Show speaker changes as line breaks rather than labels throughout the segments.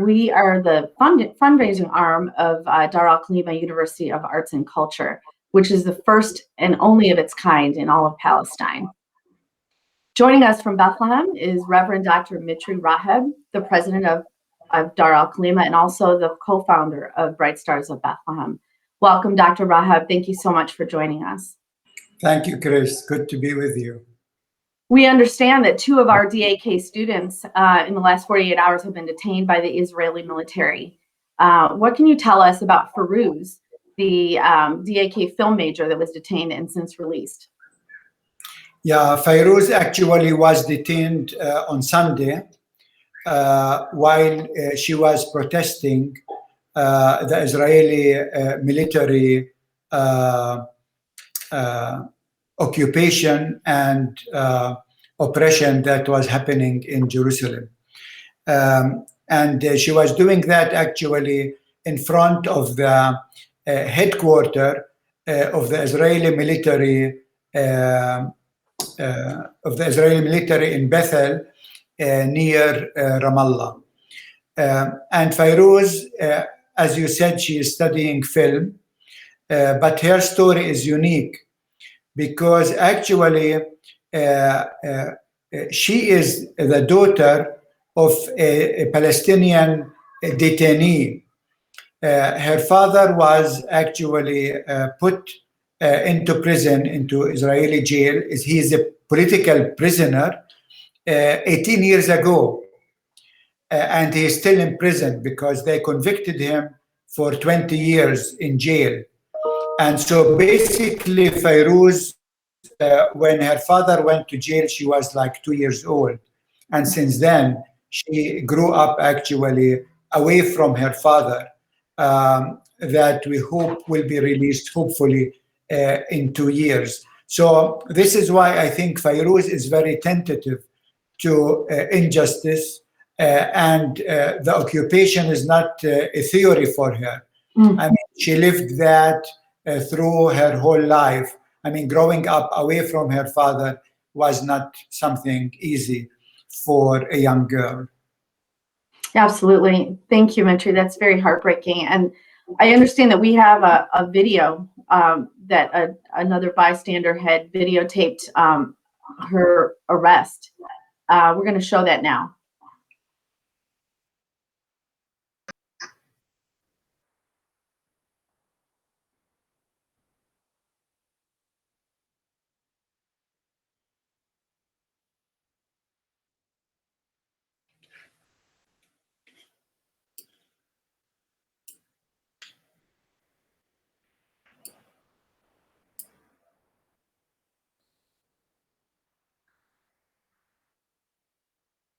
We are the fundraising arm of Dar al-Kalima University of Arts and Culture, which is the first and only of its kind in all of Palestine. Joining us from Bethlehem is Reverend Dr. Mitri Raheb, the president of Dar al-Kalima and also the co-founder of Bright Stars of Bethlehem. Welcome, Dr. Raheb. Thank you so much for joining us.
Thank you, Kris. Good to be with you.
We understand that 2 of our DAK students in the last 48 hours have been detained by the Israeli military. What can you tell us about Farouz, the DAK film major that was detained and since released?
Yeah, Farouz actually was detained on Sunday while she was protesting the Israeli military occupation and oppression that was happening in Jerusalem. And she was doing that actually in front of the headquarters of the Israeli military in Bethel near Ramallah. And Farouz, as you said, she is studying film, but her story is unique because actually she is the daughter of a Palestinian detainee. Her father was actually put into prison, into Israeli jail. He is a political prisoner 18 years ago. And he is still in prison because they convicted him for 20 years in jail. And so basically Farouz, when her father went to jail, she was like 2 years old. And since then, she grew up actually away from her father, that we hope will be released hopefully in 2 years. So this is why I think Farouz is very tentative to injustice, and the occupation is not a theory for her. I mean, she lived that through her whole life. I mean, growing up away from her father was not something easy for a young girl.
Absolutely. Thank you, Mitri. That's very heartbreaking. And I understand that we have a video that another bystander had videotaped her arrest. We're going to show that now.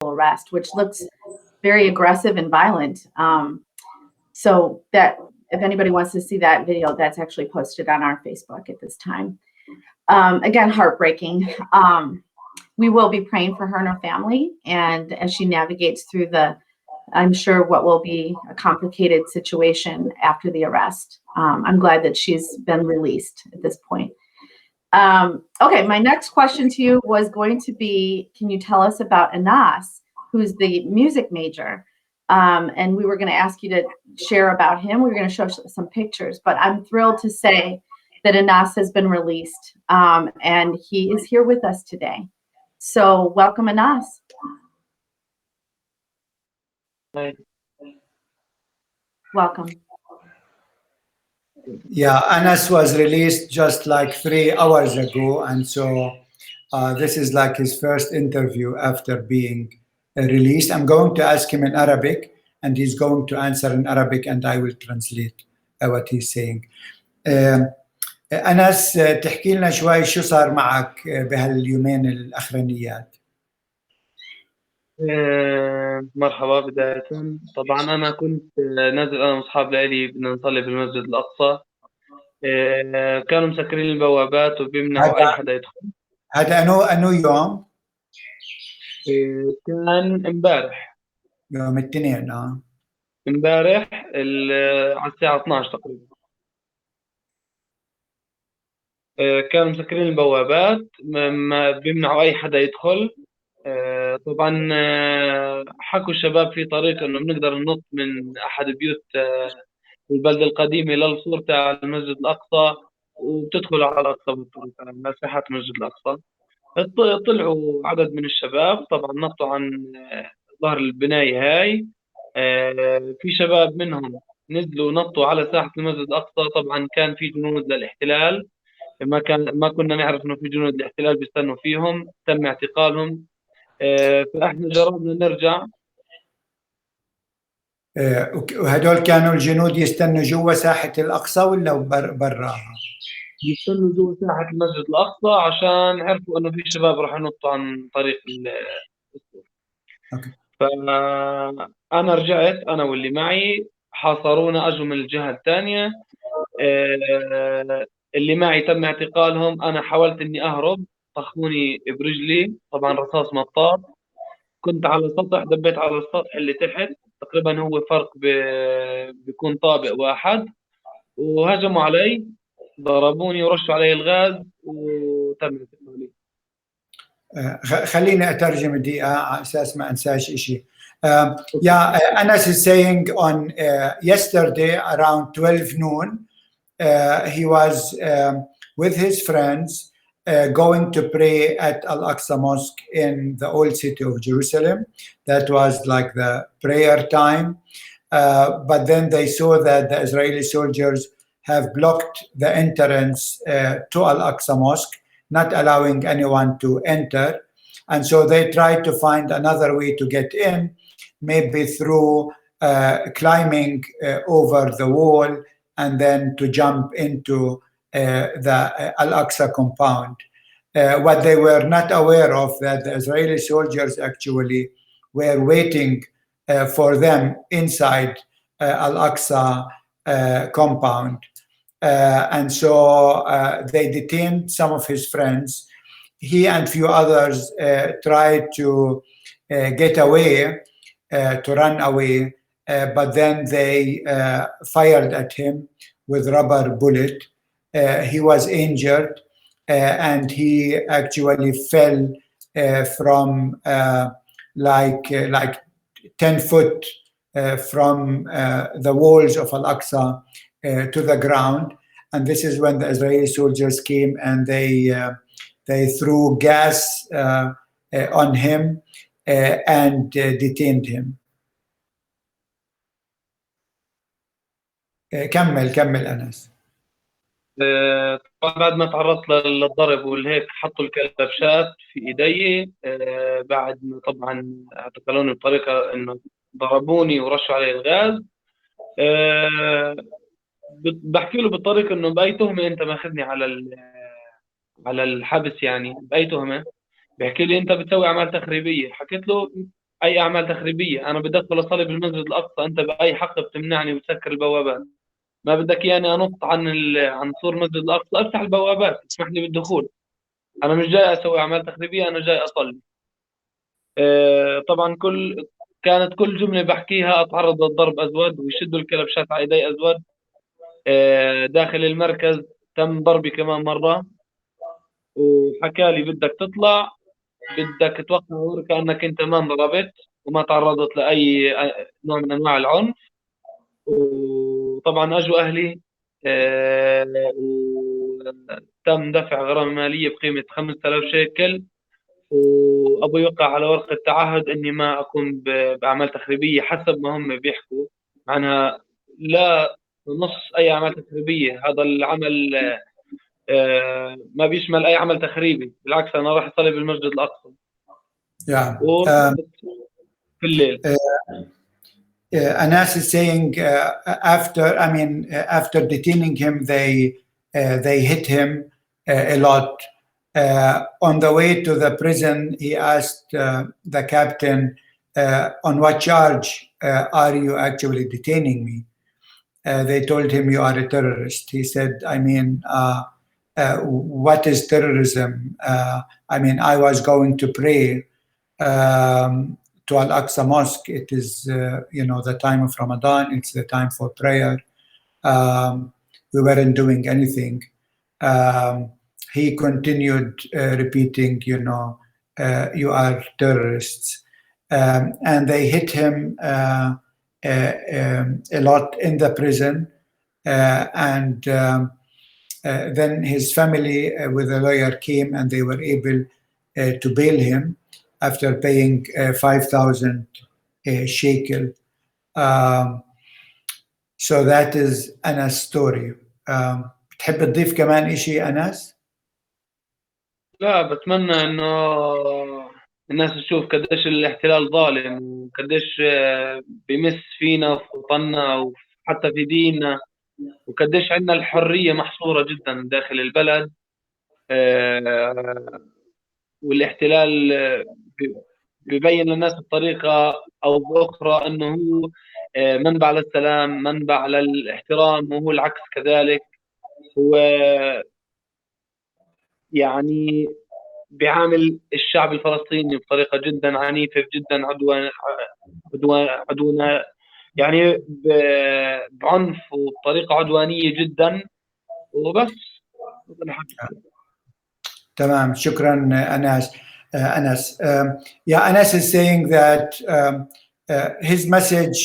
Arrest, which looks very aggressive and violent. So that if anybody wants to see that video, that's actually posted on our Facebook at this time. Again, heartbreaking. We will be praying for her and her family, and as she navigates through I'm sure what will be a complicated situation after the arrest. I'm glad that she's been released at this point. Okay, my next question to you was going to be, can you tell us about Anas, who's the music major? And we were going to ask you to share about him. We were going to show some pictures, but I'm thrilled to say that Anas has been released, and he is here with us today. So welcome, Anas.
Hi.
Welcome.
Yeah, Anas was released just like 3 hours ago, and so this is like his first interview after being released. I'm going to ask him in Arabic, and he's going to answer in Arabic, and I will translate what he's saying. أنس، تحكي لنا شوي شو صار معك بهاليومين الأخرانيات؟
مرحبا. بداية طبعا أنا كنت نازل أنا وأصحاب لي بدنا نصلي بالمسجد الأقصى. كانوا مسكرين البوابات وبيمنعوا أي حدا يدخل.
هذا أنو يوم؟
كان امبارح،
يوم الاثنين.
امبارح على الساعة 12 تقريبا. كانوا مسكرين البوابات، ما بيمنعوا أي حدا يدخل. طبعا حكوا الشباب في طريق انه بنقدر ننط من احد بيوت البلدة القديمة للسور تاع المسجد الأقصى، وبتدخل على الأقصى بالطريق على مساحات المسجد الأقصى. طلعوا عدد من الشباب، طبعا نطوا عن ظهر البناية هاي. في شباب منهم نزلوا نطوا على ساحة المسجد الأقصى. طبعا كان في جنود للاحتلال، ما كنا نعرف انه في جنود الاحتلال بيستنوا فيهم، تم اعتقالهم. فاحنا جربنا نرجع.
وهدول كانوا الجنود يستنوا جوا ساحة الأقصى ولا براها؟
يستنوا جوا ساحة المسجد الأقصى عشان عرفوا انه في شباب راح ينطوا عن طريق السور.
أوكي.
فأنا رجعت أنا واللي معي، حاصرونا، أجوا من الجهة الثانية. اللي معي تم اعتقالهم. أنا حاولت إني أهرب، طخوني برجلي، طبعا رصاص مطاط. كنت على سطح، دبيت على السطح اللي تحت، تقريبا هو فرق بيكون طابق واحد، وهجموا علي، ضربوني ورشوا علي الغاز وتم اعتقالي.
خليني أترجم دقيقة على أساس ما أنساش شيء. Anas is saying on yesterday around 12 noon, he was with his friends going to pray at Al-Aqsa Mosque in the old city of Jerusalem. That was like the prayer time. But then they saw that the Israeli soldiers have blocked the entrance to Al-Aqsa Mosque, not allowing anyone to enter. And so they tried to find another way to get in, maybe through climbing over the wall and then to jump into the Al-Aqsa compound. What they were not aware of, that the Israeli soldiers actually were waiting for them inside Al-Aqsa compound. And so they detained some of his friends. He and few others tried to get away, to run away, but then they fired at him with rubber bullet. He was injured, and he actually fell from like 10 foot from the walls of Al-Aqsa to the ground. And this is when the Israeli soldiers came and they threw gas on him and detained him. كمل أنس.
طبعا بعد ما تعرضت للضرب والهيك، حطوا الكلبشات في ايدي. بعد ما طبعا اعتقلوني بطريقه انه ضربوني ورشوا علي الغاز. بحكي له بالطريقه انه باي تهمه انت ماخذني على الحبس، يعني باي تهمه؟ بيحكي لي انت بتسوي اعمال تخريبيه. حكيت له اي اعمال تخريبيه؟ انا بدي ادخل اصلي بالمسجد الاقصى، انت باي حق بتمنعني وتسكر البوابات؟ ما بدك اياني انط عن سور المسجد الاقصى؟ افتح البوابات، اسمح لي بالدخول. انا مش جاي اسوي اعمال تخريبيه، انا جاي اصلي. طبعا كانت كل جمله بحكيها اتعرض للضرب ازود، ويشدوا الكلبشات على ايدي ازود. داخل المركز تم ضربي كمان مره، وحكى لي بدك تطلع، بدك توقع ورقه انك انت ما انضربت وما تعرضت لاي نوع من انواع العنف. وطبعا اجوا اهلي، وتم دفع غرامه ماليه بقيمه 5000 شيكل، وابوي يوقع على ورقه تعهد اني ما اقوم باعمال تخريبيه حسب ما هم بيحكوا عنها. لا نص اي اعمال تخريبيه، هذا العمل ما بيشمل اي عمل تخريبي، بالعكس انا راح اصلي بالمسجد الاقصى. في الليل.
Anas is saying after detaining him, they hit him a lot. On the way to the prison, he asked the captain, on what charge are you actually detaining me? They told him, you are a terrorist. He said, what is terrorism? I was going to pray to Al-Aqsa Mosque. It is, the time of Ramadan. It's the time for prayer. We weren't doing anything. He continued repeating, you are terrorists. And they hit him a lot in the prison. And then his family with a lawyer came and they were able to bail him after paying 5,000 shekel. So that is Anas' story. تحب تضيف كمان إشي أنس؟
لا، بتمنى إنه الناس تشوف قديش الاحتلال ظالم وقديش بيمس فينا في وطننا وحتى في ديننا، وقديش عندنا الحرية محصورة جدا داخل البلد. والاحتلال بيبين للناس بطريقة أو بأخرى أنه هو منبع للسلام، منبع للاحترام، وهو العكس كذلك. هو يعني بيعامل الشعب الفلسطيني بطريقة جدا عنيفة، جدا عدوانة، يعني بعنف وبطريقة عدوانية جدا. وبس.
تمام، شكرا أنس. Anas. Anas is saying that his message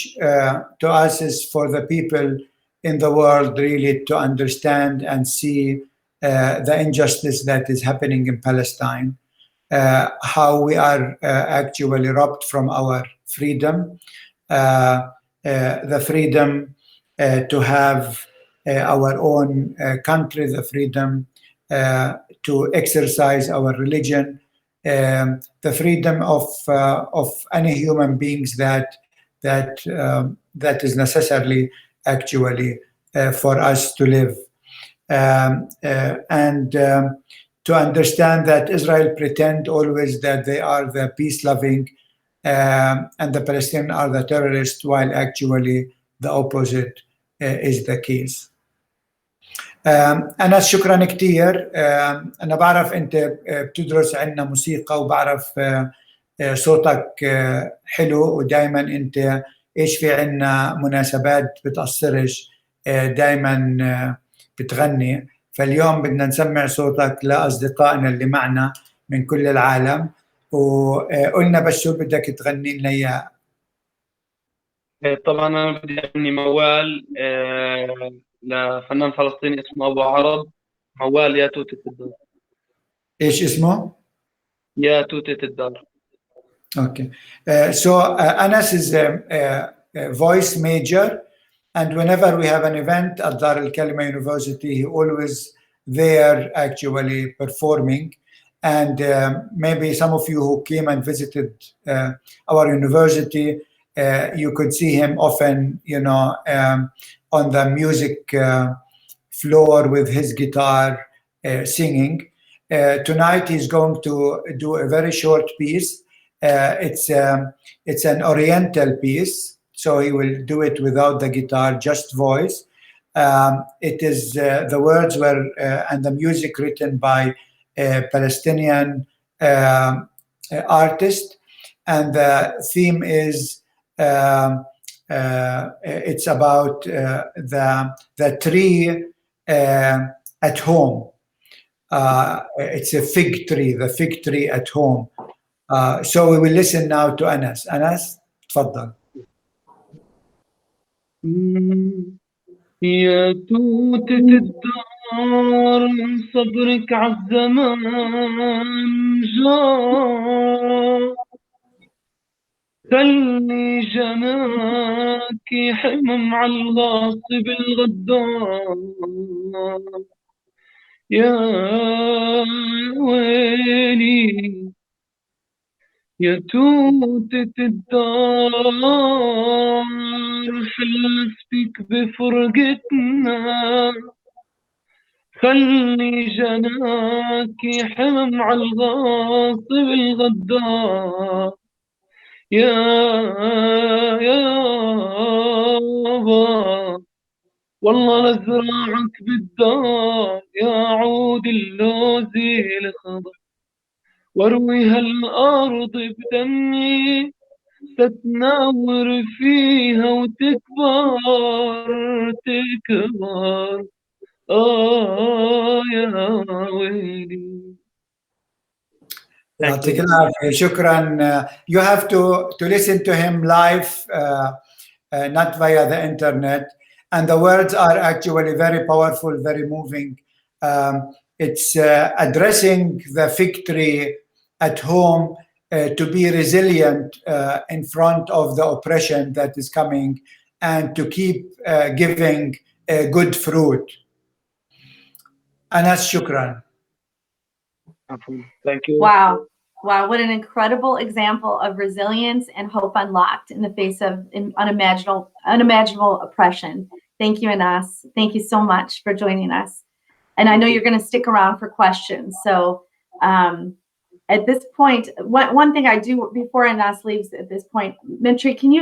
to us is for the people in the world really to understand and see the injustice that is happening in Palestine, how we are actually robbed from our freedom, the freedom to have our own country, the freedom to exercise our religion, the freedom of any human beings that is necessarily actually for us to live, and to understand that Israel pretend always that they are the peace-loving and the Palestinians are the terrorists, while actually the opposite is the case. أنا شكرا كتير. أنا بعرف أنت بتدرس عندنا موسيقى وبعرف صوتك حلو، ودائما أنت إيش في عندنا مناسبات بتأثرش دائما بتغني. فاليوم بدنا نسمع صوتك لأصدقائنا اللي معنا من كل العالم، وقلنا بس شو بدك تغني لنا إياه.
طبعا أنا بدي أغني موال لفنان فلسطيني اسمه أبو عرب. موال يا توتة الدار.
إيش اسمه؟
يا توتة الدار.
Okay. So Anas is a voice major, and whenever we have an event at Dar al-Kalima University, he always there actually performing. And maybe some of you who came and visited our university, you could see him often, on the music floor with his guitar singing. Tonight he's going to do a very short piece. It's an Oriental piece, so he will do it without the guitar, just voice. It is the words were and the music written by a Palestinian artist, and the theme is it's about the tree at home. It's a fig tree, the fig tree at home. So we will listen now to Anas. Anas, تفضل.
يا توتة الدار صبرك عالزمان جار، خلي جناك حمم عالغاصب الغدار. يا ويلي يا توتة الدار حلفتك بفرقتنا، خلي جناك حمم عالغاصب الغدار. يابا والله لزراعك بالدار، يا عود اللوز الخضر، واروي هالارض بدمي تتناور فيها وتكبر تكبر. يا ويلي. Thank you.
يعطيك العافية. شكرا. You have to listen to him live, not via the internet. And the words are actually very powerful, very moving. It's addressing the fig tree at home, to be resilient in front of the oppression that is coming, and to keep giving good fruit. Anas, shukran.
Thank you.
Wow. Wow, what an incredible example of resilience and hope unlocked in the face of unimaginable oppression. Thank you, Anas. Thank you so much for joining us. And I know you're going to stick around for questions. So at this point, one thing I do before Anas leaves at this point, Mitri, can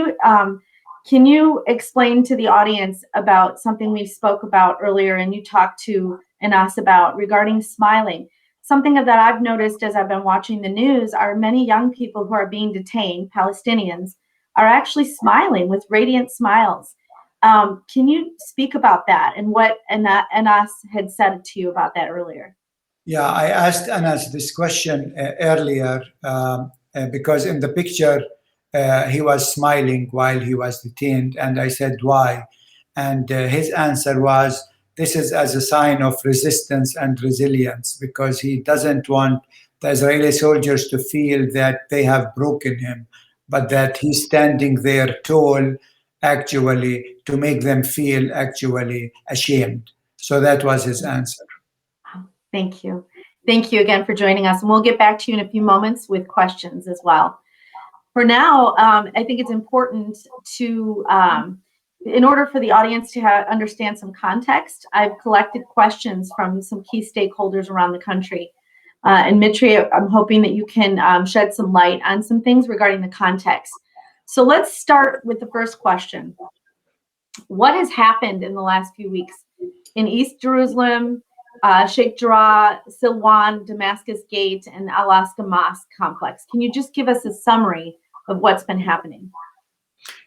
you explain to the audience about something we spoke about earlier and you talked to Anas about regarding smiling? Something that I've noticed as I've been watching the news are many young people who are being detained, Palestinians, are actually smiling with radiant smiles. Can you speak about that and what Anas had said to you about that earlier?
Yeah, I asked Anas this question earlier because in the picture he was smiling while he was detained, and I said, why? And his answer was, this is as a sign of resistance and resilience, because he doesn't want the Israeli soldiers to feel that they have broken him, but that he's standing there tall, actually, to make them feel actually ashamed. So that was his answer.
Thank you. Thank you again for joining us. And we'll get back to you in a few moments with questions as well. For now, I think it's important to, in order for the audience to understand some context, I've collected questions from some key stakeholders around the country. And Mitri, I'm hoping that you can shed some light on some things regarding the context. So let's start with the first question. What has happened in the last few weeks in East Jerusalem, Sheikh Jarrah, Silwan, Damascus Gate, and Al-Aqsa Mosque complex? Can you just give us a summary of what's been happening?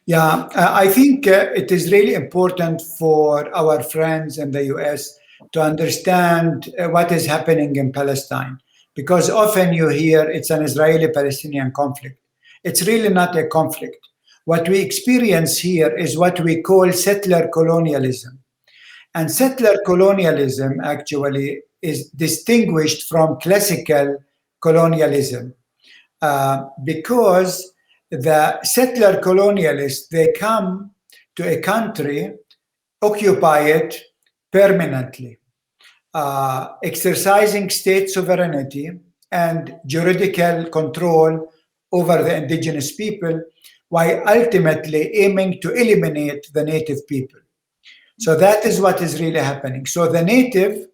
Yeah, I think it is really important for our friends in the US to understand what is happening in Palestine, because often you hear it's an Israeli-Palestinian conflict. It's really not a conflict. What we experience here is what we call settler colonialism. And settler colonialism actually is distinguished from classical colonialism because the settler colonialists, they come to a country, occupy it permanently, exercising state sovereignty and juridical control over the indigenous people, while ultimately aiming to eliminate the native people. So that is what is really happening. So the native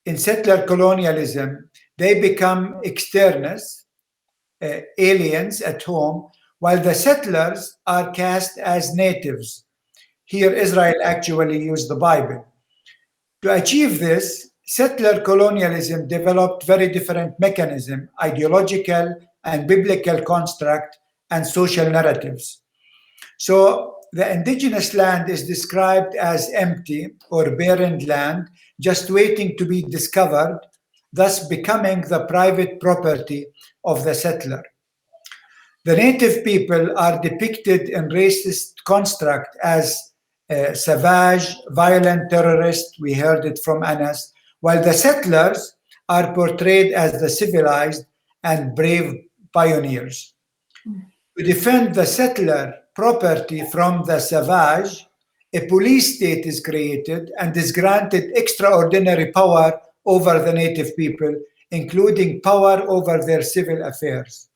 in settler colonialism, they become externals, aliens at home, while the settlers are cast as natives. Here, Israel actually used the Bible. To achieve this, settler colonialism developed very different mechanisms, ideological and biblical construct, and social narratives. So the indigenous land is described as empty or barren land, just waiting to be discovered, thus becoming the private property of the settler. The native people are depicted in racist construct as savage, violent terrorists. We heard it from Anas, while the settlers are portrayed as the civilized and brave pioneers. To defend the settler property from the savage, a police state is created and is granted extraordinary power over the native people, including power over their civil affairs.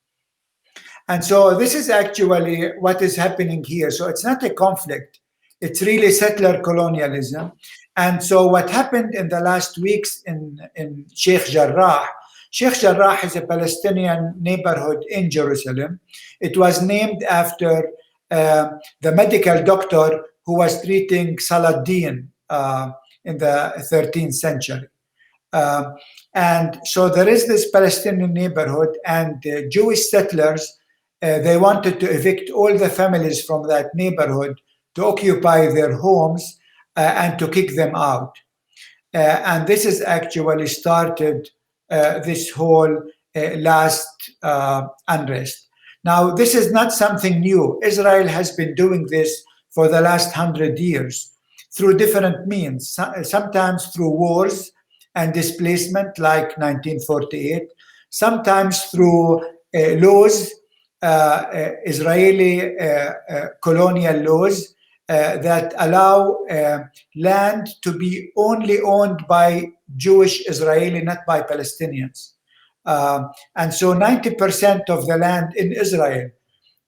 And so this is actually what is happening here. So it's not a conflict. It's really settler colonialism. And so what happened in the last weeks in Sheikh Jarrah is a Palestinian neighborhood in Jerusalem. It was named after the medical doctor who was treating Saladin in the 13th century. And so there is this Palestinian neighborhood, and Jewish settlers, they wanted to evict all the families from that neighborhood to occupy their homes and to kick them out. And this is actually started this whole last unrest. Now, this is not something new. Israel has been doing this for the last 100 years through different means, sometimes through wars and displacement like 1948, sometimes through laws, Israeli colonial laws that allow land to be only owned by Jewish Israeli, not by Palestinians. And so 90% of the land in Israel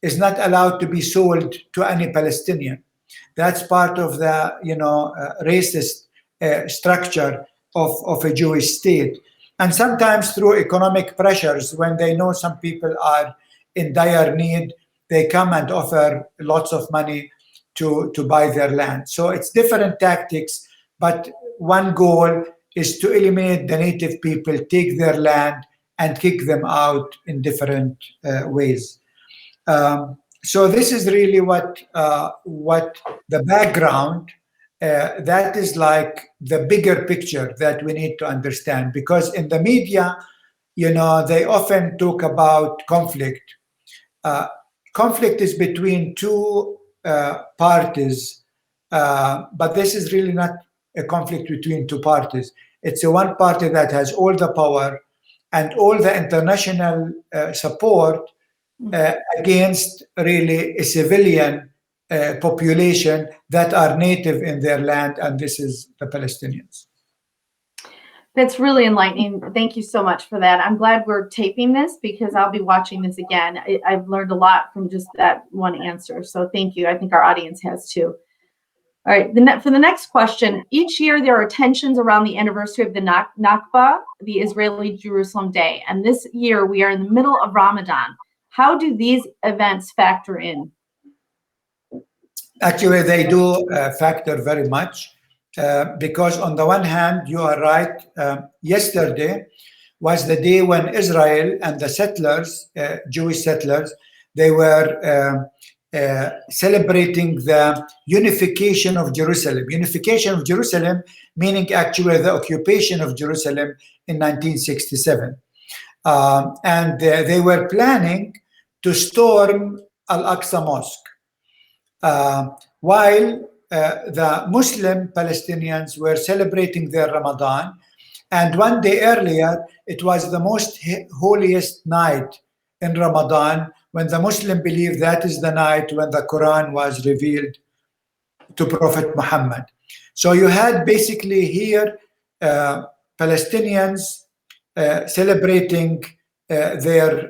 is not allowed to be sold to any Palestinian. That's part of the racist structure of a Jewish state. And sometimes through economic pressures, when they know some people are in dire need, they come and offer lots of money to buy their land. So it's different tactics, but one goal is to eliminate the native people, take their land, and kick them out in different ways. So this is really what the background, that is like the bigger picture that we need to understand, because in the media, they often talk about conflict. Conflict is between two parties, but this is really not a conflict between two parties. It's a one party that has all the power and all the international support against really a civilian population that are native in their land, and this is the Palestinians.
That's really enlightening. Thank you so much for that. I'm glad we're taping this because I'll be watching this again. I've learned a lot from just that one answer. So thank you. I think our audience has too. All right, for the next question, each year there are tensions around the anniversary of the Nakba, the Israeli Jerusalem Day. And this year we are in the middle of Ramadan. How do these events factor in?
Actually, they do factor very much because on the one hand, you are right, yesterday was the day when Israel and the settlers, Jewish settlers, they were celebrating the unification of Jerusalem. Unification of Jerusalem, meaning actually the occupation of Jerusalem in 1967. And they were planning to storm Al-Aqsa Mosque, while the Muslim Palestinians were celebrating their Ramadan. And one day earlier, it was the most holiest night in Ramadan, when the Muslim believe that is the night when the Quran was revealed to Prophet Muhammad. So you had basically here Palestinians celebrating their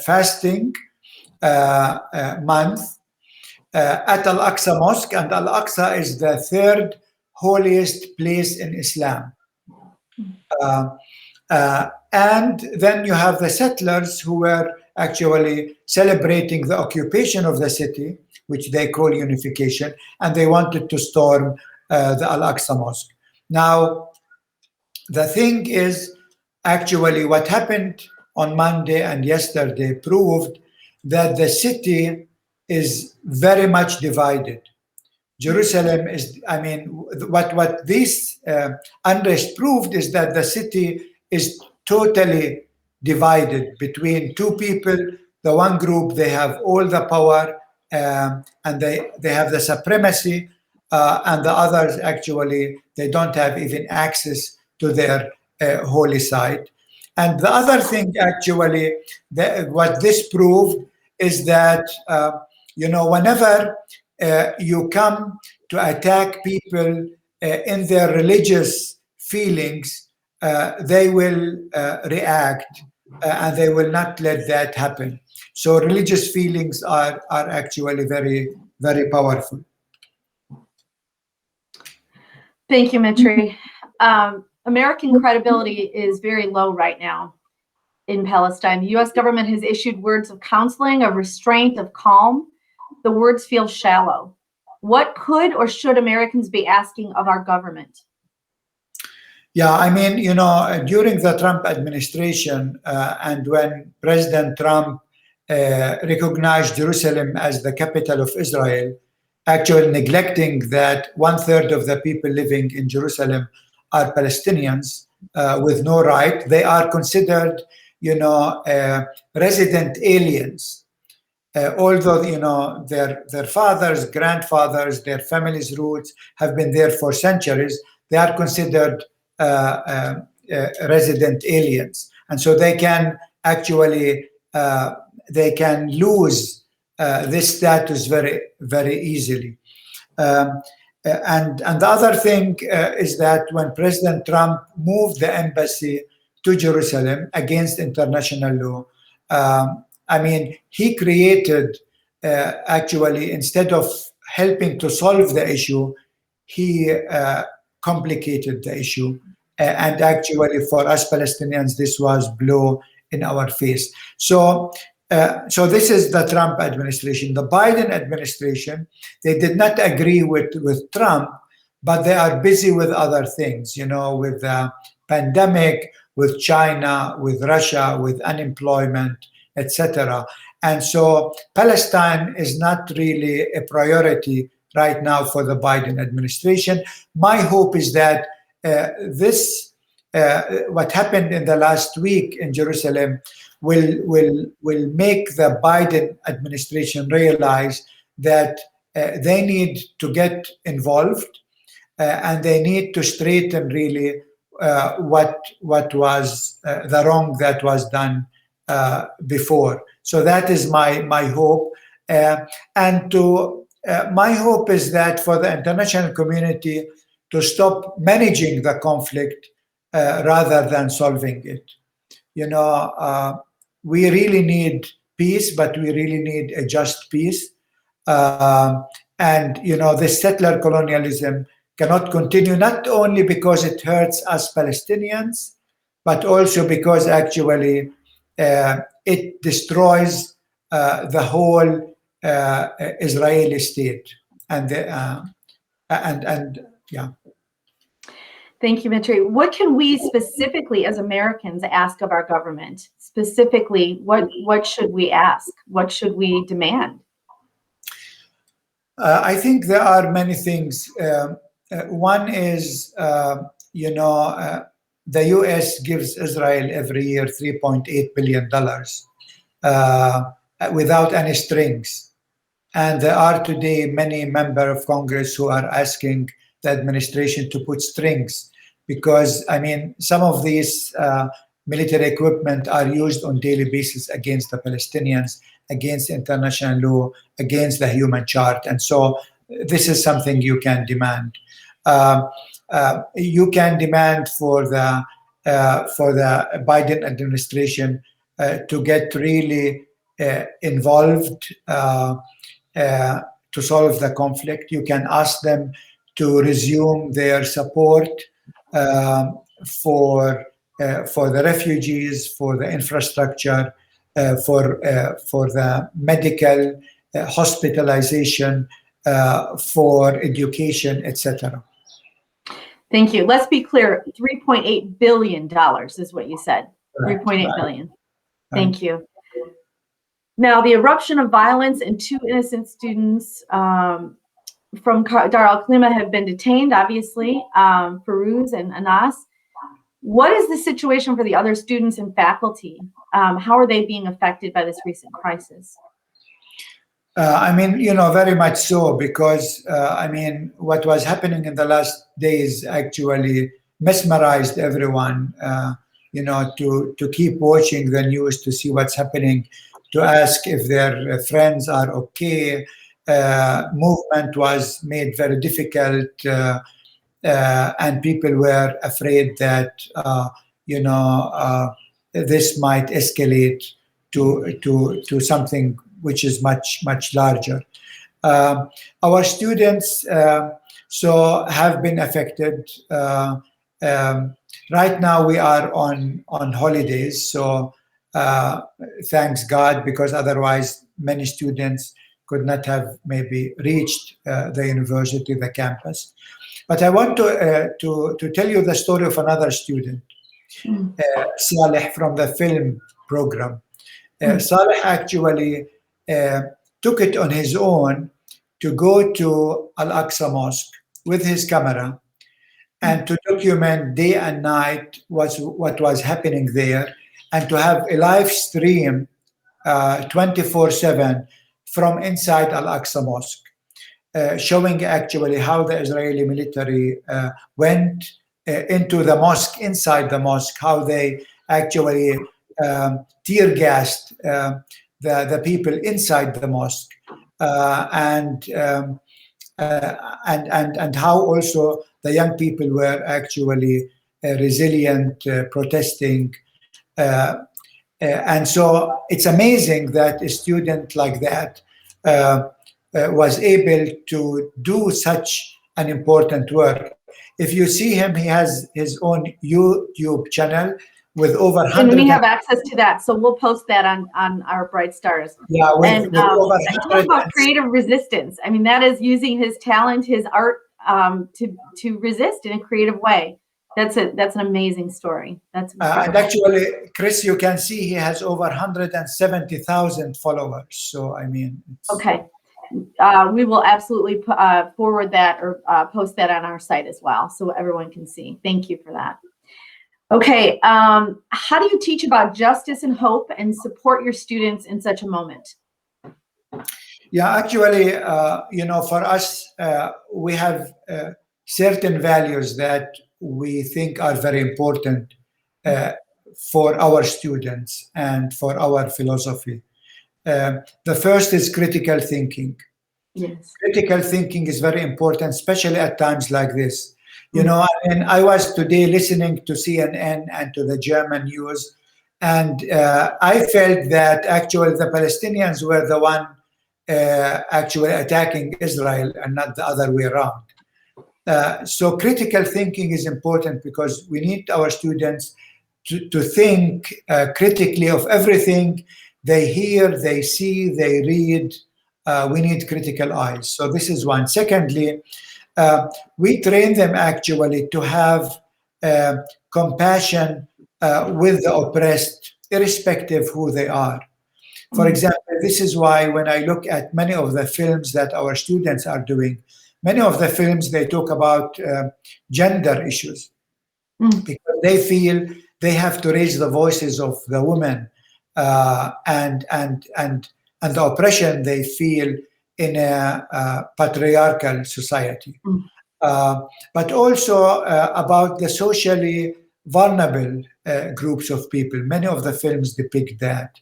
fasting month at Al-Aqsa Mosque, and Al-Aqsa is the third holiest place in Islam. And then you have the settlers who were actually celebrating the occupation of the city, which they call unification, and they wanted to storm the Al-Aqsa Mosque. Now, the thing is, actually what happened on Monday and yesterday proved that the city is very much divided. Jerusalem is, I mean, what this unrest proved is that the city is totally divided between two people. The one group, they have all the power and they have the supremacy, and the others actually, they don't have even access to their holy site. And the other thing actually, what this proved is that, whenever you come to attack people in their religious feelings, they will react and they will not let that happen. So religious feelings are actually very, very powerful.
Thank you, Mitri. American credibility is very low right now in Palestine. The U.S. government has issued words of counseling, of restraint, of calm. The words feel shallow. What could or should Americans be asking of our government?
Yeah, I mean, during the Trump administration and when President Trump recognized Jerusalem as the capital of Israel, actually neglecting that 1/3 of the people living in Jerusalem are Palestinians with no right. They are considered, resident aliens. Although their fathers, grandfathers, their families' roots have been there for centuries, they are considered resident aliens, and so they can actually they can lose this status very, very easily. And the other thing is that when President Trump moved the embassy to Jerusalem against international law, he created, actually, instead of helping to solve the issue, he complicated the issue. And actually, for us Palestinians, this was blow in our face. So this is the Trump administration. The Biden administration, they did not agree with Trump, but they are busy with other things, with the pandemic, with China, with Russia, with unemployment, etc. And so Palestine is not really a priority right now for the Biden administration. My hope is that what happened in the last week in Jerusalem will make the Biden administration realize that they need to get involved and they need to straighten really what was the wrong that was done before. So that is my hope, my hope is that for the international community to stop managing the conflict rather than solving it. We really need peace, but we really need a just peace. This settler colonialism cannot continue, not only because it hurts us Palestinians, but also because actually it destroys the whole Israeli state. Yeah.
Thank you, Mitri. What can we specifically as Americans ask of our government? Specifically, what should we ask? What should we demand?
I think there are many things. One is, the U.S. gives Israel every year $3.8 billion without any strings. And there are today many members of Congress who are asking the administration to put strings, because some of these military equipment are used on daily basis against the Palestinians, against international law, against the human chart, and so this is something you can demand. You can demand for the Biden administration to get really involved to solve the conflict. You can ask them to resume their support for the refugees, for the infrastructure, for the medical hospitalization, for education, etc.
Thank you. Let's be clear, $3.8 billion is what you said.
Right.
3.8 billion. Thank you. Now, the eruption of violence and 2 innocent students from Dar al-Kalima have been detained, obviously, Farouz and Anas. What is the situation for the other students and faculty? How are they being affected by this recent crisis?
Very much so, because, what was happening in the last days actually mesmerized everyone, to keep watching the news, to see what's happening, to ask if their friends are okay. Movement was made very difficult, and people were afraid that, this might escalate to something which is much, much larger. Our students have been affected. Right now we are on holidays, so thanks God, because otherwise many students could not have maybe reached the university, the campus. But I want to tell you the story of another student, Saleh, from the film program. Saleh actually took it on his own to go to Al-Aqsa Mosque with his camera and to document day and night what was happening there, and to have a live stream 24/7 from inside Al-Aqsa Mosque, showing actually how the Israeli military went into the mosque, inside the mosque, how they actually tear gassed the people inside the mosque, and how also the young people were actually resilient, protesting. And so it's amazing that a student like that was able to do such an important work. If you see him, he has his own YouTube channel with over 100.
And we have access to that, so we'll post that on our Bright Stars.
Yeah, with over 100.
About creative resistance. I mean, that is using his talent, his art, to resist in a creative way. That's an amazing story. That's
and actually, Kris, you can see he has over 170,000 followers. So I mean,
okay. We will absolutely forward that or post that on our site as well, so everyone can see. Thank you for that. Okay, how do you teach about justice and hope and support your students in such a moment?
Yeah, actually, for us, we have certain values that we think are very important for our students and for our philosophy. The first is critical thinking.
Yes.
Critical thinking is very important, especially at times like this. And I was today listening to CNN and to the German news, and I felt that actually the Palestinians were the one actually attacking Israel and not the other way around. So critical thinking is important because we need our students to think critically of everything they hear, they see, they read. We need critical eyes. So this is one. Secondly, we train them actually to have compassion with the oppressed, irrespective who they are. For example, this is why when I look at many of the films that our students are doing, many of the films, they talk about gender issues because they feel they have to raise the voices of the women and the oppression they feel in a patriarchal society. But also about the socially vulnerable groups of people. Many of the films depict that.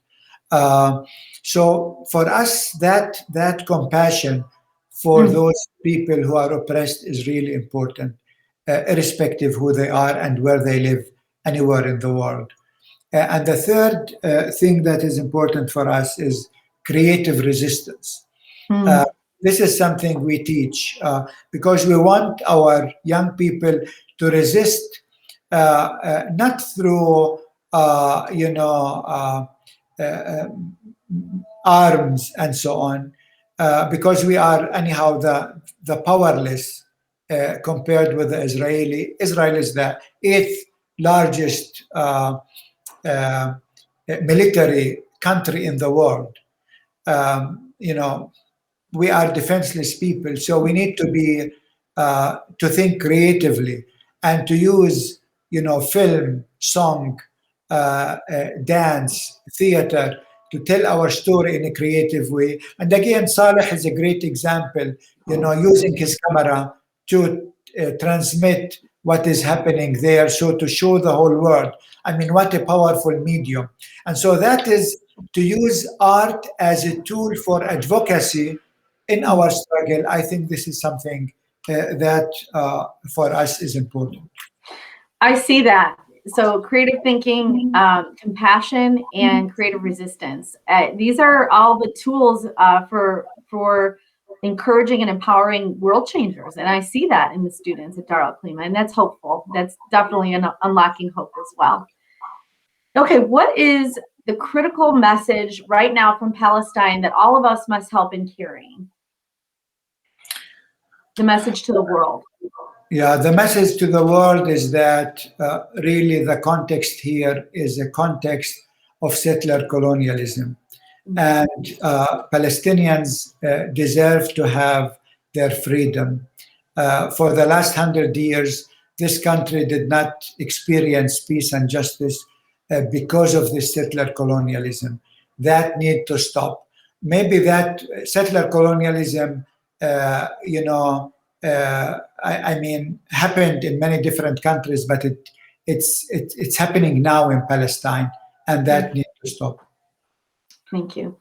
So for us, that compassion for those people who are oppressed is really important, irrespective who they are and where they live anywhere in the world. And the third thing that is important for us is creative resistance. This is something we teach because we want our young people to resist, not through, arms and so on, because we are anyhow the powerless compared with the Israeli. Israel is the 8th largest military country in the world. We are defenseless people, so we need to be to think creatively and to use film, song, dance, theater to tell our story in a creative way. And again, Saleh is a great example, using his camera to transmit what is happening there, so to show the whole world. I mean, what a powerful medium. And so that is to use art as a tool for advocacy in our struggle. I think this is something that for us is important.
I see that. So creative thinking, compassion, and creative resistance. These are all the tools for encouraging and empowering world changers. And I see that in the students at Dar al-Kalima, and that's hopeful. That's definitely unlocking hope as well. Okay, what is the critical message right now from Palestine that all of us must help in carrying? The message to the world.
Yeah, the message to the world is that really the context here is a context of settler colonialism. And Palestinians deserve to have their freedom. For the last 100 years, this country did not experience peace and justice. because of the settler colonialism. That need to stop. Maybe that settler colonialism, I mean, happened in many different countries, but it's happening now in Palestine, and that needs to stop.
Thank you.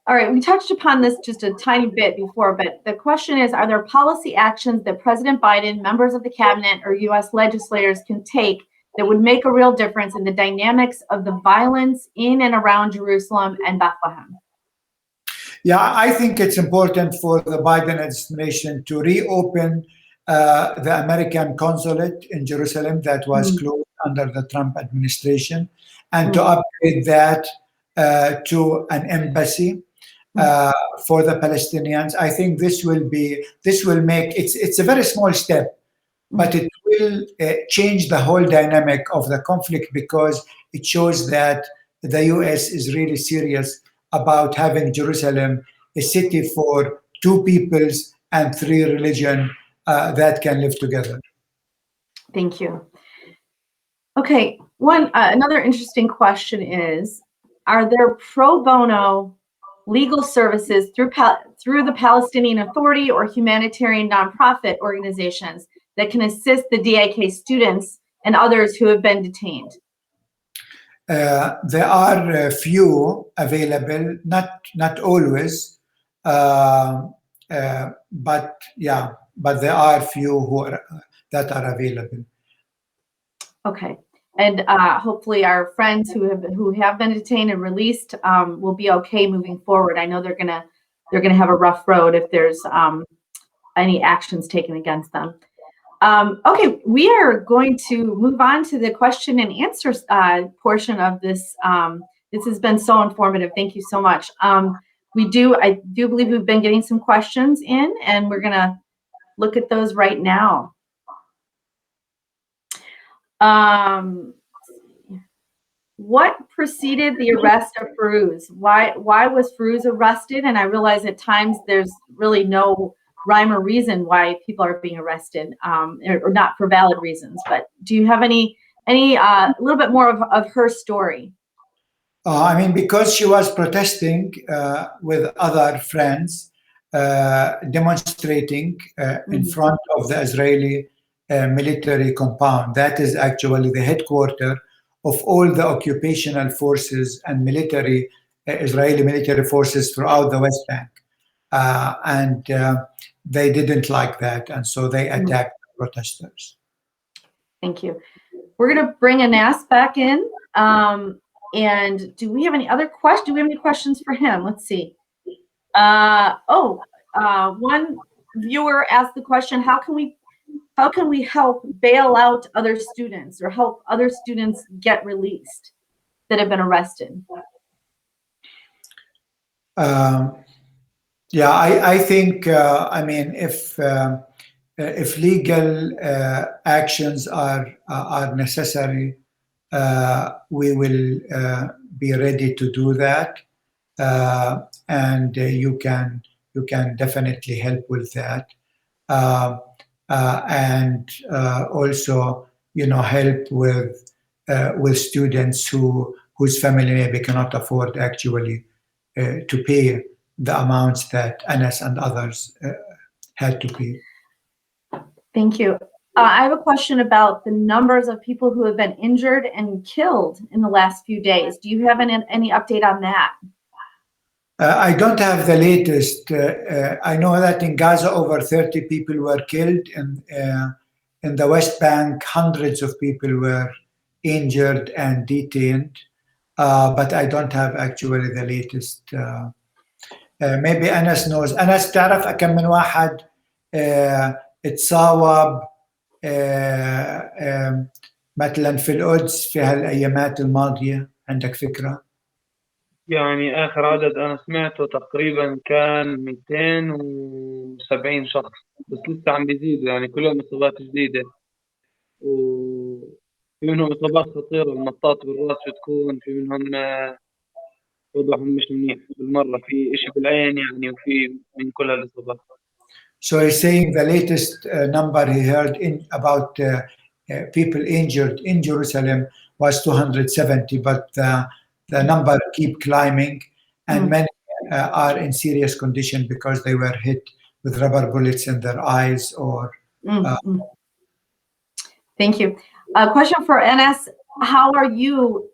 All right, we touched upon this just a tiny bit before, but the question is, are there policy actions that President Biden, members of the cabinet, or U.S. legislators can take that would make a real difference in the dynamics of the violence in and around Jerusalem and Bethlehem?
Yeah, I think it's important for the Biden administration to reopen the American consulate in Jerusalem that was closed under the Trump administration, and to upgrade that to an embassy for the Palestinians. I think this will make it's a very small step, but it will change the whole dynamic of the conflict, because it shows that the U.S. is really serious about having Jerusalem a city for two peoples and three religions that can live together.
Thank you. Okay, another interesting question is, are there pro bono legal services through the Palestinian Authority or humanitarian nonprofit organizations that can assist the DIK students and others who have been detained?
There are a few available, not always, but there are few that are available.
Okay, and hopefully our friends who have been detained and released will be okay moving forward. I know they're gonna have a rough road if there's any actions taken against them. Okay, we are going to move on to the question and answer portion of this. This has been so informative. Thank you so much. I do believe we've been getting some questions in, and we're gonna look at those right now. What preceded the arrest of Firuz? Why was Firuz arrested? And I realize at times there's really no rhyme or reason why people are being arrested, or not for valid reasons. But do you have any a little bit more of her story?
I mean, because she was protesting with other friends, demonstrating in front of the Israeli military compound. That is actually the headquarters of all the occupational forces and Israeli military forces throughout the West Bank. And they didn't like that, and so they attacked the protesters. Thank
you. We're going to bring Anas back in. And do we have any other questions? Do we have any questions for him? Let's see. One viewer asked the question, how can we help bail out other students or help other students get released that have been arrested?
Yeah, I think, I mean, if legal actions are necessary, we will be ready to do that, and you can definitely help with that, and also, help with students whose family maybe cannot afford actually to pay the amounts that Anas and others had to pay.
Thank you. I have a question about the numbers of people who have been injured and killed in the last few days. Do you have any update on that?
I don't have the latest. I know that in Gaza, over 30 people were killed. In the West Bank, hundreds of people were injured and detained. But I don't have actually the latest. Maybe أنس knows. أنس تعرف كم من واحد اتصاوب مثلا في القدس في هالأيامات الماضية؟ عندك فكرة؟
يعني آخر عدد أنا سمعته تقريبا كان 270 شخص، بس لسه عم بيزيدوا، يعني كل يوم إصابات جديدة، وفي منهم إصابات خطيرة، المطاط بالرأس بتكون، في منهم وضعهم مش منيح بالمرة، في إشي بالعين يعني، وفي من كل هالإصابات.
So he's saying the latest number he heard in about people injured in Jerusalem was 270, but the number keep climbing, and many are in serious condition because they were hit with rubber bullets in their eyes or.
Thank you. A question for Enes. How are you?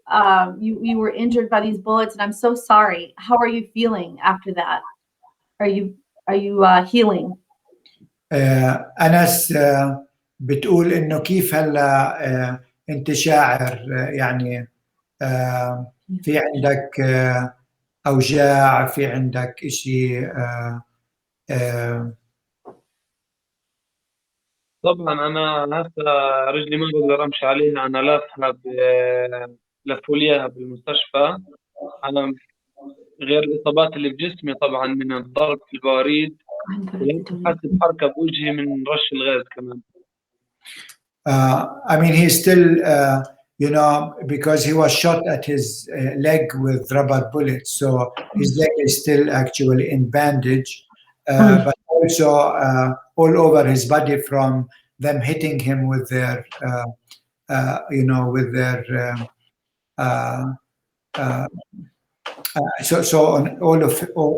You were injured by these bullets, and I'm so sorry. How are you feeling after that? Are you healing?
أنس بتقول إنه كيف هلا أنت شاعر يعني في عندك أوجاع، في عندك إشي
طبعا انا هسه رجلي ما بقدر امشي عليها، انا لافها لفوا لي اياها بالمستشفى. انا غير الاصابات اللي بجسمي طبعا من الضرب في البواريد، ولسه حاسس بحركه بوجهي من رش الغاز كمان.
I mean, he's still, you know, because he was shot at his leg with rubber bullets, so his leg is still actually in bandage, but also all over his body from them hitting him with their, you know, with their, so on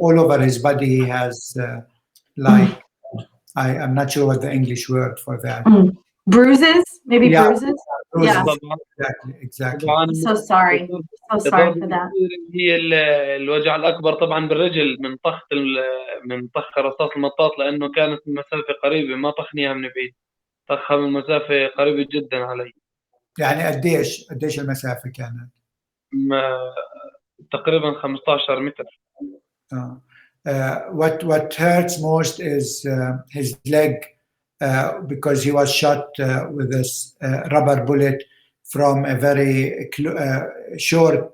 all over his body he has like, I'm not sure what the English word for that.
Bruises, maybe
Yeah.
bruises. Yeah.
Exactly.
I'm so sorry. So sorry for that.
هي الوجع الاكبر طبعا بالرجل من طخ رصاص المطاط، لانه كانت المسافه قريبه، ما طخني اياها من بعيد، طخها من مسافه قريبه جدا علي.
يعني قديش المسافه كانت؟
تقريبا 15 متر.
What hurts most is his leg, because he was shot with this rubber bullet from a very short,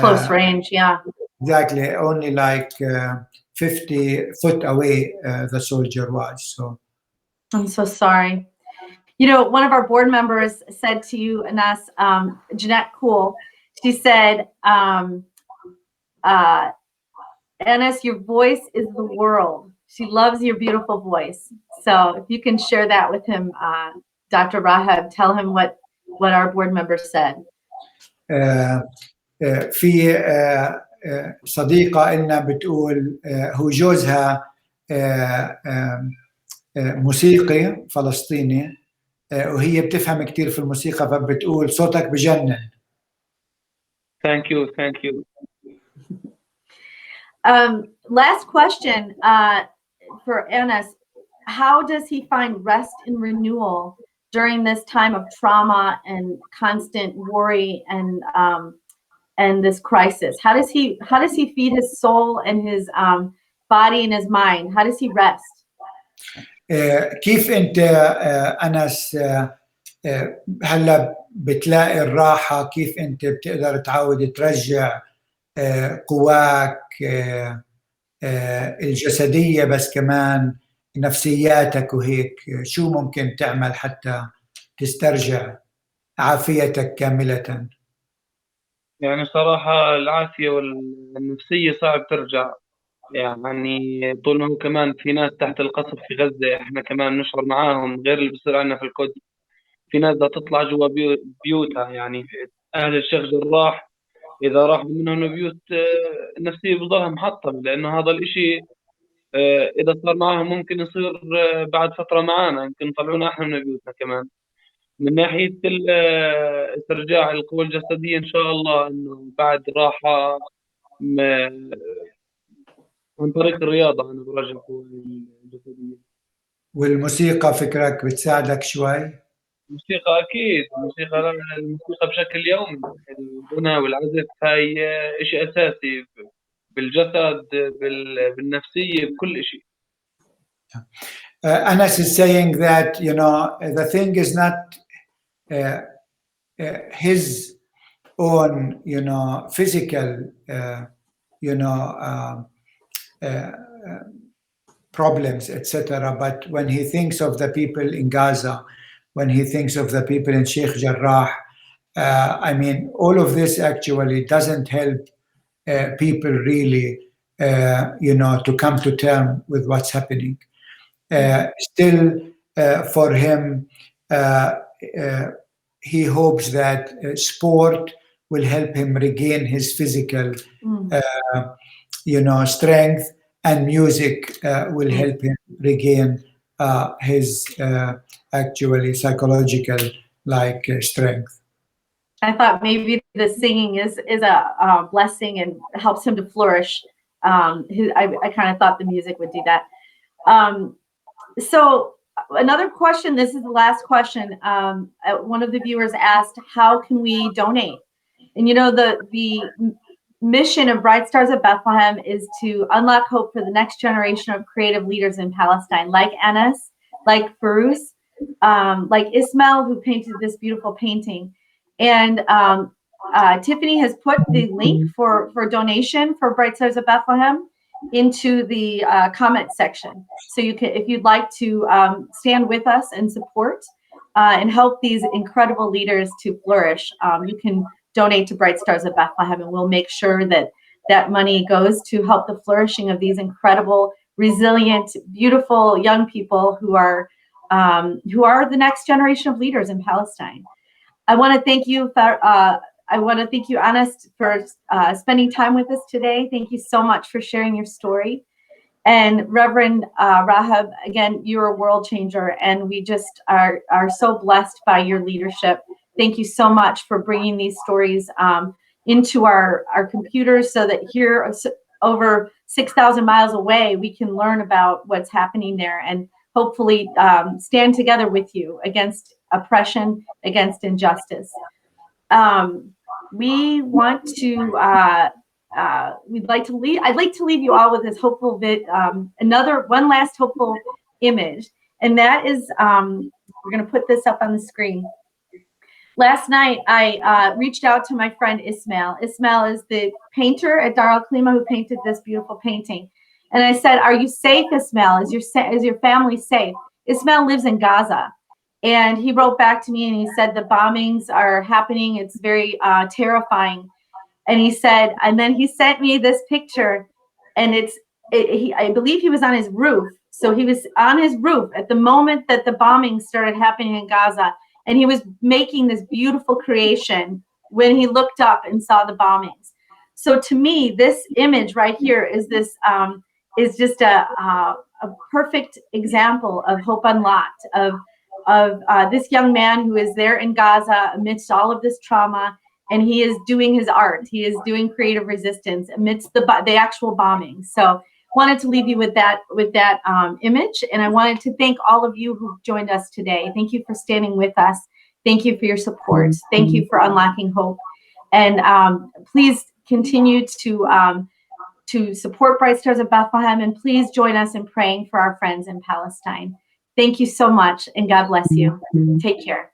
close range. Yeah.
Exactly, only like 50 foot away the soldier was. So
I'm so sorry. You know, one of our board members said to you, Enes, Jeanette Cool, she said, Enes, your voice is the world. She loves your beautiful voice. So if you can share that with him, Dr. Raheb, tell him what our board member said.
في صديقة إلنا بتقول هو جوزها موسيقي فلسطيني، وهي بتفهم كتير في الموسيقى، فبتقول صوتك بجنن.
Thank you.
Last question for Enes. How does he find rest and renewal during this time of trauma and constant worry and this crisis? How does he feed his soul and his body and his mind? How does he rest?
كيف أنت أنس هلا بتلاقي الراحة؟ كيف أنت بتقدر تعود ترجع قواك الجسدية بس كمان نفسياتك وهيك؟ شو ممكن تعمل حتى تسترجع عافيتك كاملة؟
يعني صراحة العافية والنفسية صعب ترجع، يعني طول ما هو كمان في ناس تحت القصف في غزة، احنا كمان نشعر معاهم غير اللي بصير عندنا في القدس. في ناس بدها تطلع جوا بيوتها، يعني أهل الشيخ جراح إذا راحوا منهم بيوت النفسية بضلها محطمة، لأنه هذا الإشي إذا صار معهم ممكن يصير بعد فترة معانا، يمكن يطلعونا إحنا من بيوتنا كمان. من ناحية استرجاع القوة الجسدية إن شاء الله إنه بعد راحة عن طريق الرياضة أنا برجع القوة الجسدية.
والموسيقى فكرك بتساعدك شوي؟
الموسيقى أكيد، الموسيقى بشكل يومي، الغنى والعزف هاي إشي أساسي بالجسد بالنفسية بكل شيء.
Anas is saying that, you know, the thing is not his own, you know, physical, you know, problems, etc. But when he thinks of the people in Gaza, when he thinks of the people in Sheikh Jarrah, I mean, all of this actually doesn't help people really, you know, to come to terms with what's happening. Still, for him, he hopes that sport will help him regain his physical, strength, and music will help him regain his actually psychological strength.
I thought maybe the singing is a blessing and helps him to flourish. I kind of thought the music would do that. So another question, this is the last question. One of the viewers asked, how can we donate? And the mission of Bright Stars of Bethlehem is to unlock hope for the next generation of creative leaders in Palestine, like Anas, like Farouz, like Ismail, who painted this beautiful painting. And Tiffany has put the link for donation for Bright Stars of Bethlehem into the comment section. So you can, if you'd like to stand with us and support and help these incredible leaders to flourish, you can donate to Bright Stars of Bethlehem, and we'll make sure that that money goes to help the flourishing of these incredible, resilient, beautiful young people who are the next generation of leaders in Palestine. I want to thank you, Anas, for spending time with us today. Thank you so much for sharing your story. And Reverend Raheb, again, you're a world changer, and we just are so blessed by your leadership. Thank you so much for bringing these stories into our computers so that here, over 6,000 miles away, we can learn about what's happening there and hopefully stand together with you against oppression, against injustice. We want to, I'd like to leave you all with this hopeful one last hopeful image. And that is, we're going to put this up on the screen. Last night, I reached out to my friend Ismail. Ismail is the painter at Dar al-Kalima who painted this beautiful painting. And I said, "Are you safe, Ismail? Is your family safe?" Ismail lives in Gaza. And he wrote back to me and he said, "The bombings are happening. It's very terrifying." And he said, and then he sent me this picture, and I believe he was on his roof. So he was on his roof at the moment that the bombings started happening in Gaza. And he was making this beautiful creation when he looked up and saw the bombings. So to me, this image right here is just a perfect example of hope unlocked, of this young man who is there in Gaza amidst all of this trauma, and he is doing his art. He is doing creative resistance amidst the actual bombing. So wanted to leave you with that image, and I wanted to thank all of you who joined us today. Thank you for standing with us. Thank you for your support. Thank you for unlocking hope, and please continue to support Bright Stars of Bethlehem, and please join us in praying for our friends in Palestine. Thank you so much, and God bless you. Take care.